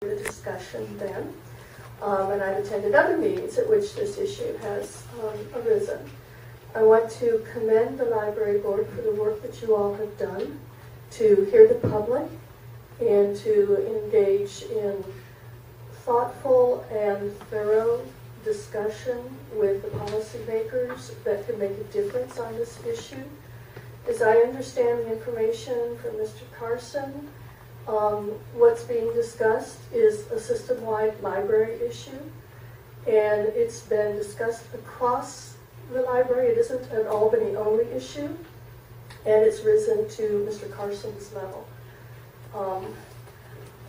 the discussion then. And I've attended other meetings at which this issue has arisen. I want to commend the library board for the work that you all have done to hear the public and to engage in thoughtful and thorough discussion with the policymakers that can make a difference on this issue. As I understand the information from Mr. Carson, what's being discussed is a system-wide library issue, and it's been discussed across the library. It isn't an Albany-only issue, and it's risen to Mr. Carson's level.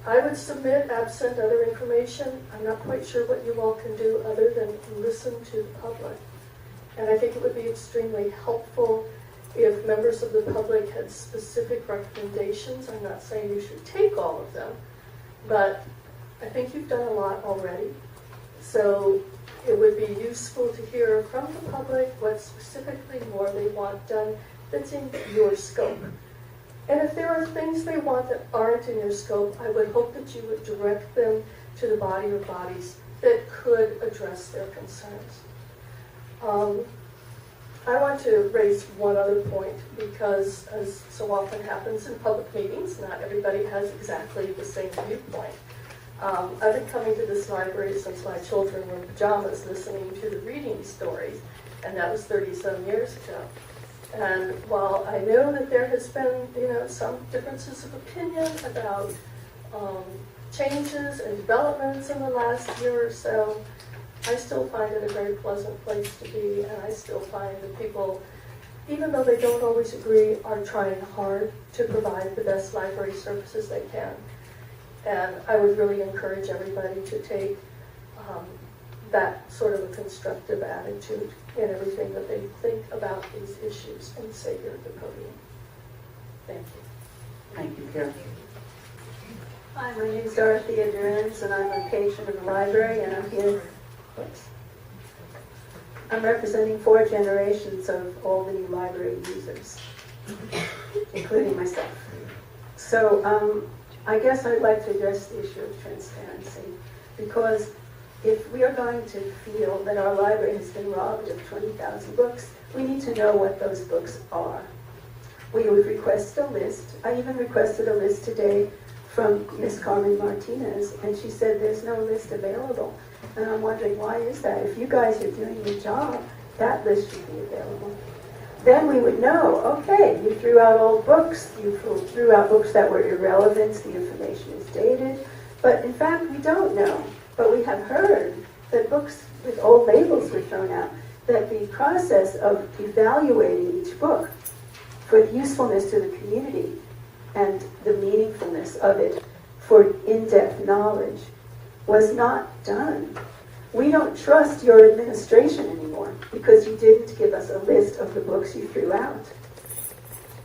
I would submit, absent other information, I'm not quite sure what you all can do other than listen to the public. And I think it would be extremely helpful if members of the public had specific recommendations. I'm not saying you should take all of them, but I think you've done a lot already. So it would be useful to hear from the public what specifically more they want done that's in your scope. And if there are things they want that aren't in your scope, I would hope that you would direct them to the body or bodies that could address their concerns. I want to raise one other point because, as so often happens in public meetings, not everybody has exactly the same viewpoint. I've been coming to this library since my children were in pajamas listening to the reading stories, and that was 30-some years ago. And while I know that there has been, some differences of opinion about changes and developments in the last year or so, I still find it a very pleasant place to be, and I still find that people, even though they don't always agree, are trying hard to provide the best library services they can. And I would really encourage everybody to take that sort of a constructive attitude in everything that they think about these issues and say here at the podium. Thank you. Thank you, Carol. Hi, my name is Dorothea Durans, and I'm a patron of the library, and I'm here. I'm representing 4 generations of Albany library users, including myself. So I guess I'd like to address the issue of transparency, because if we are going to feel that our library has been robbed of 20,000 books, we need to know what those books are. We would request a list. I even requested a list today from Ms. Carmen Martinez, and she said there's no list available. And I'm wondering, why is that? If you guys are doing your job, that list should be available. Then we would know, okay, you threw out old books, you threw out books that were irrelevant, the information is dated, but in fact we don't know. But we have heard that books with old labels were thrown out, that the process of evaluating each book for the usefulness to the community and the meaningfulness of it for in-depth knowledge was not done. We don't trust your administration anymore because you didn't give us a list of the books you threw out.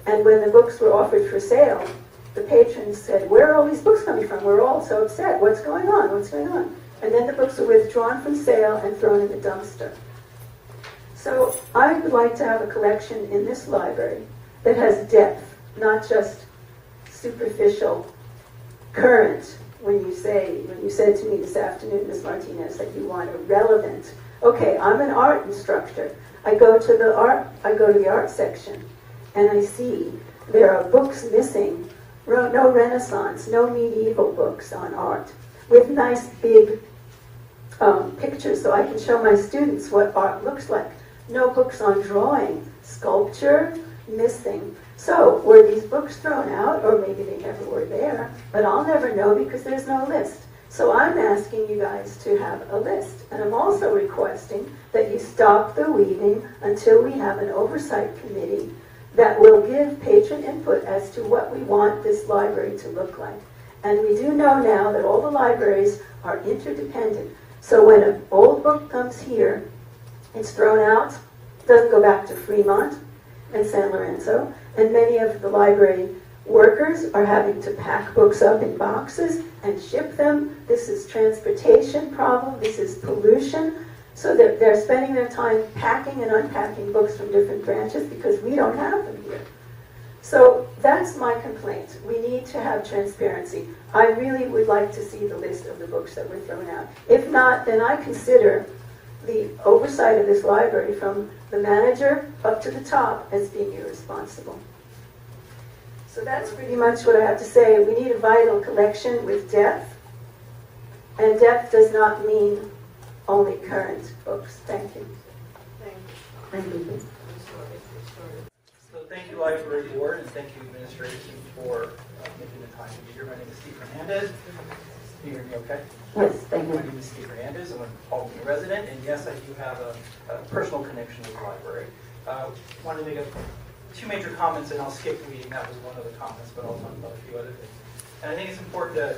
And when the books were offered for sale, the patrons said, where are all these books coming from? We're all so upset. What's going on? What's going on? And then the books were withdrawn from sale and thrown in the dumpster. So I would like to have a collection in this library that has depth, not just superficial, current. When you said to me this afternoon, Ms. Martinez, that you want a relevant. Okay, I'm an art instructor. I go to the art section, and I see there are books missing. No Renaissance, no medieval books on art, with nice big pictures so I can show my students what art looks like. No books on drawing, sculpture, missing. So, were these books thrown out, or maybe they never were there, but I'll never know because there's no list. So I'm asking you guys to have a list, and I'm also requesting that you stop the weeding until we have an oversight committee that will give patron input as to what we want this library to look like. And we do know now that all the libraries are interdependent. So when an old book comes here, it's thrown out, doesn't go back to Fremont and San Lorenzo, and many of the library workers are having to pack books up in boxes and ship them. This is transportation problem, this is pollution. So they're spending their time packing and unpacking books from different branches because we don't have them here. So that's my complaint. We need to have transparency. I really would like to see the list of the books that were thrown out. If not, then I consider the oversight of this library from the manager up to the top as being irresponsible. So that's pretty much what I have to say. We need a vital collection with depth. And depth does not mean only current books. Thank you. Thank you. So thank you, Library Board, and thank you, Administration, for making the time to be here. My name is Steve Hernandez. Can you hear me okay? Yes, thank My name is Steve Hernandez. I'm an Albany resident, and yes, I do have a personal connection with the library. Wanted to make two major comments, and I'll skip reading. That was one of the comments, but I'll talk about a few other things. And I think it's important to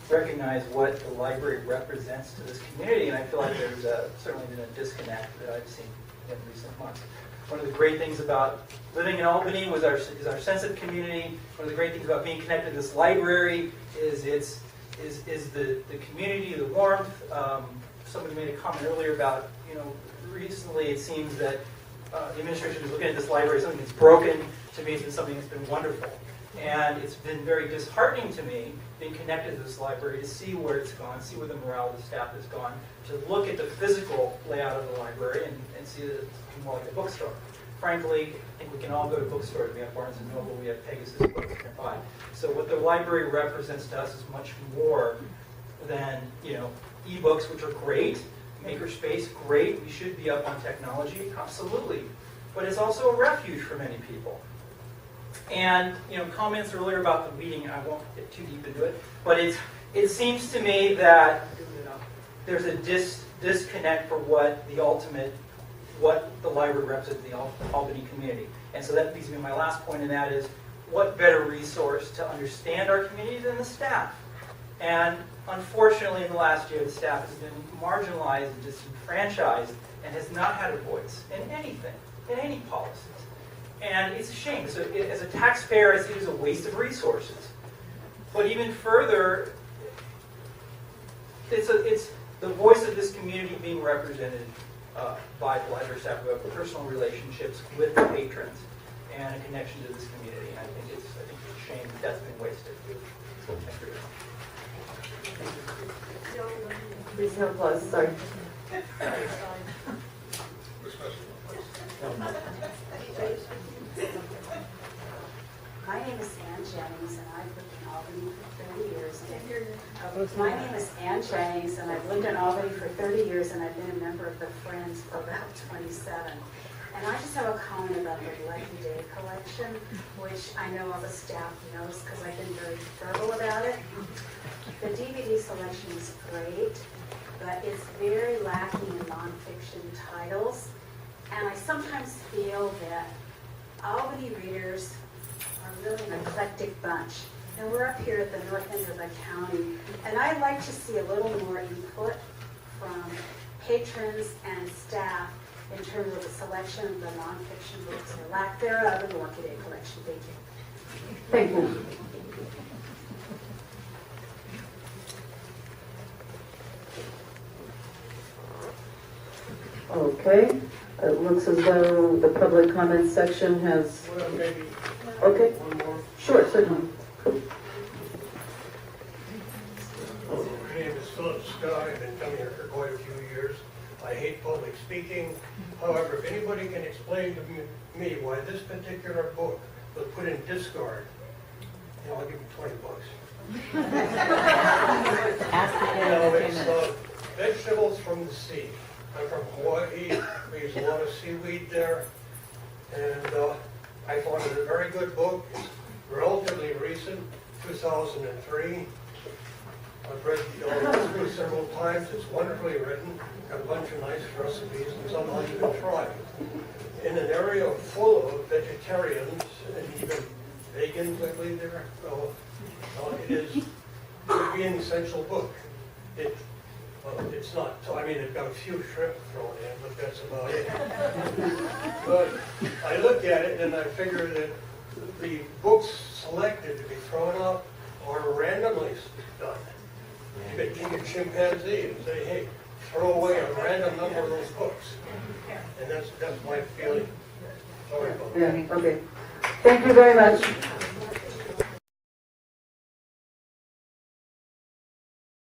recognize what the library represents to this community, and I feel like there's certainly been a disconnect that I've seen in recent months. One of the great things about living in Albany is our sense of community. One of the great things about being connected to this library is the community, the warmth. Somebody made a comment earlier about, recently it seems that the administration is looking at this library as something that's broken. To me, it's been something that's been wonderful. And it's been very disheartening to me, being connected to this library, to see where it's gone, see where the morale of the staff has gone, to look at the physical layout of the library and see that it's more like a bookstore. Frankly, I think we can all go to bookstores. We have Barnes & Noble, we have Pegasus books we can buy. So what the library represents to us is much more than, e-books, which are great, makerspace, great, we should be up on technology, absolutely. But it's also a refuge for many people. And comments earlier about the meeting, I won't get too deep into it, but it seems to me that there's a disconnect for what the library represents in the Albany community. And so that leads me to my last point, and that is, what better resource to understand our community than the staff? And unfortunately, in the last year, the staff has been marginalized and disenfranchised and has not had a voice in anything, in any policies. And it's a shame. So as a taxpayer, I see it as a waste of resources. But even further, it's the voice of this community being represented by the library staff who have personal relationships with the patrons and a connection to this community. And I think it's a shame that that's been wasted. So thank you very much. Please no applause, sorry. My name is Ann Jennings, and I've lived in Albany for 30 years. My name is Ann Jennings, and I've lived in Albany for 30 years, and I've been a member of the Friends for about 27. And I just have a comment about the Legendary Collection, which I know all the staff knows because I've been very verbal about it. The DVD selection is great, but it's very lacking in nonfiction titles. And I sometimes feel that Albany readers are really an eclectic bunch. And we're up here at the north end of the county. And I'd like to see a little more input from patrons and staff in terms of the selection of the nonfiction books or lack thereof in the Workaday collection. Thank you. Thank you. Okay, it looks as though the public comment section has... Well, maybe Okay, one more. sure, certainly. My name is Philip Scott. I've been coming here for quite a few years. I hate public speaking. However, if anybody can explain to me why this particular book was put in discard, I'll give you $20. It's vegetables from the sea. I'm from Hawaii. We use a lot of seaweed there. And I found it a very good book. It's relatively recent, 2003. I've read it through several times. It's wonderfully written. Got a bunch of nice recipes and some I'll even try. In an area full of vegetarians and even vegans, I believe there. It would be an essential book. It's not, I mean, it's got a few shrimp thrown in, but that's about it. But I look at it and I figure that the books selected to be thrown out are randomly done. You could take a chimpanzee and say, hey, throw away a random number of those books. And that's my feeling. Sorry about that. Yeah, okay. Thank you very much.